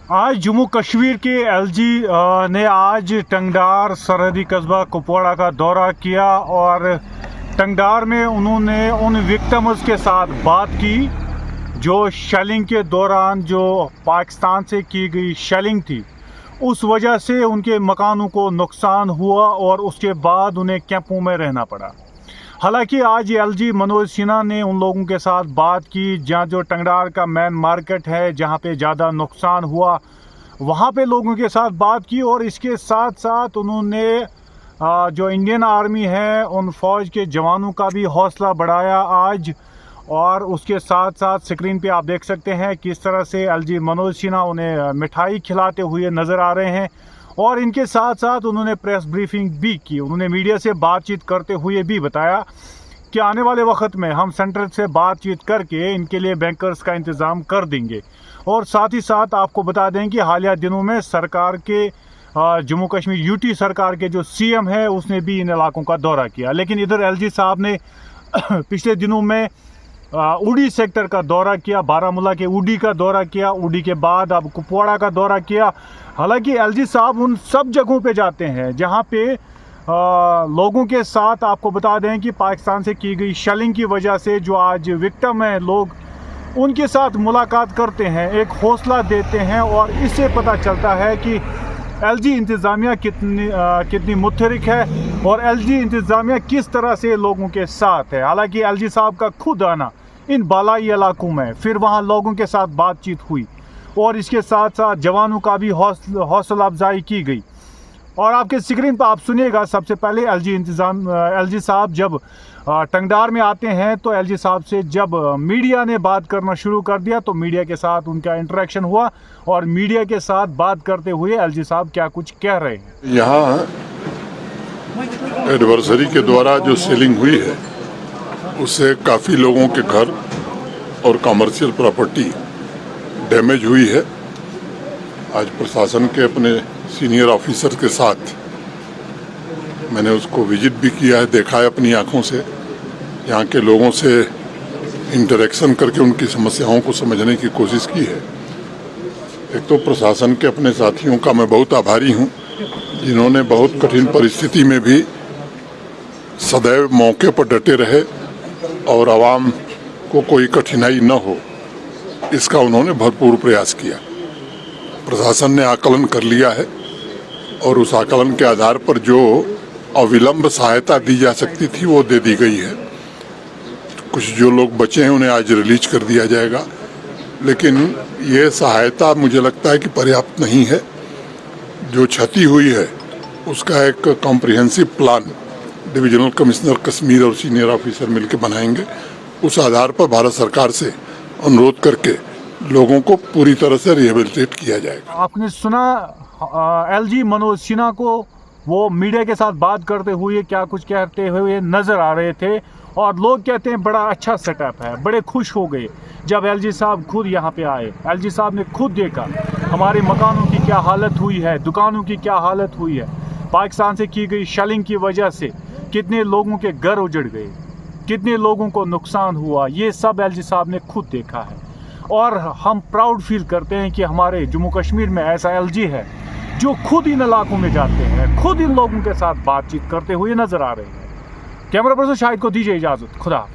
आज जम्मू कश्मीर के एलजी ने आज टंगडार सरहदी कस्बा कुपवाड़ा का दौरा किया और टंगडार में उन्होंने उन विक्टिम्स के साथ बात की जो शेलिंग के दौरान जो पाकिस्तान से की गई शेलिंग थी उस वजह से उनके मकानों को नुकसान हुआ और उसके बाद उन्हें कैंपों में रहना पड़ा। हालांकि आज एलजी मनोज सिन्हा ने उन लोगों के साथ बात की जहाँ जो टंगडार का मेन मार्केट है जहाँ पे ज़्यादा नुकसान हुआ वहाँ पे लोगों के साथ बात की और इसके साथ साथ उन्होंने जो इंडियन आर्मी है उन फौज के जवानों का भी हौसला बढ़ाया आज। और उसके साथ साथ स्क्रीन पे आप देख सकते हैं किस तरह से एलजी मनोज सिन्हा उन्हें मिठाई खिलाते हुए नज़र आ रहे हैं और इनके साथ साथ उन्होंने प्रेस ब्रीफिंग भी की। उन्होंने मीडिया से बातचीत करते हुए भी बताया कि आने वाले वक्त में हम सेंटर से बातचीत करके इनके लिए बैंकर्स का इंतज़ाम कर देंगे। और साथ ही साथ आपको बता दें कि हालिया दिनों में सरकार के जम्मू कश्मीर यूटी सरकार के जो सीएम है उसने भी इन इलाकों का दौरा किया। लेकिन इधर एलजी साहब ने पिछले दिनों में उड़ी सेक्टर का दौरा किया, बारामूला के उड़ी का दौरा किया, उड़ी के बाद अब कुपवाड़ा का दौरा किया। हालांकि एलजी साहब उन सब जगहों पे जाते हैं जहां पे लोगों के साथ आपको बता दें कि पाकिस्तान से की गई शेलिंग की वजह से जो आज विक्टिम हैं लोग उनके साथ मुलाकात करते हैं, एक हौसला देते हैं और इससे पता चलता है कि एलजी इंतज़ामिया कितनी मुतहरिक है और एलजी इंतज़ामिया किस तरह से लोगों के साथ है। हालांकि एलजी साहब का खुद आना इन बालाई इलाकों में फिर वहां लोगों के साथ बातचीत हुई और इसके साथ साथ जवानों का भी हौसला अफजाई की गई। और आपके स्क्रीन पर आप सुनिएगा सबसे पहले एलजी साहब जब टंगडार में आते हैं तो एलजी साहब से जब मीडिया ने बात करना शुरू कर दिया तो मीडिया के साथ उनका इंटरेक्शन हुआ और मीडिया के साथ बात करते हुए एलजी साहब क्या कुछ कह रहे हैं। यहाँ एडवर्सरी के द्वारा जो सेलिंग हुई है उससे काफ़ी लोगों के घर और कमर्शियल प्रॉपर्टी डैमेज हुई है। आज प्रशासन के अपने सीनियर ऑफिसर के साथ मैंने उसको विजिट भी किया है, देखा है अपनी आंखों से, यहाँ के लोगों से इंटरेक्शन करके उनकी समस्याओं को समझने की कोशिश की है। एक तो प्रशासन के अपने साथियों का मैं बहुत आभारी हूँ जिन्होंने बहुत कठिन परिस्थिति में भी सदैव मौके पर डटे रहे और आवाम को कोई कठिनाई न हो इसका उन्होंने भरपूर प्रयास किया। प्रशासन ने आकलन कर लिया है और उस आकलन के आधार पर जो अविलंब सहायता दी जा सकती थी वो दे दी गई है। कुछ जो लोग बचे हैं उन्हें आज रिलीज कर दिया जाएगा, लेकिन ये सहायता मुझे लगता है कि पर्याप्त नहीं है। जो क्षति हुई है उसका एक comprehensive plan divisional commissioner Kashmir और सीनियर ऑफिसर मिलकर बनाएंगे। उस आधार पर भारत सरकार से अनुरोध करके लोगों को पूरी तरह से रिहेबिलिटेट किया जाएगा। आपने सुना एलजी मनोज सिन्हा को, वो मीडिया के साथ बात करते हुए क्या कुछ कहते हुए नजर आ रहे थे और लोग कहते हैं बड़ा अच्छा सेटअप है, बड़े खुश हो गए जब एलजी साहब खुद यहाँ पे आए। एलजी साहब ने खुद देखा हमारे मकानों की क्या हालत हुई है, दुकानों की क्या हालत हुई है, पाकिस्तान से की गई शेलिंग की वजह से कितने लोगों के घर उजड़ गए, कितने लोगों को नुकसान हुआ, ये सब एलजी साहब ने खुद देखा है। और हम प्राउड फील करते हैं कि हमारे जम्मू कश्मीर में ऐसा एलजी है जो खुद इन इलाकों में जाते हैं, खुद इन लोगों के साथ बातचीत करते हुए नजर आ रहे हैं। कैमरा पर्सन शाहिद को दीजिए इजाजत। खुदा।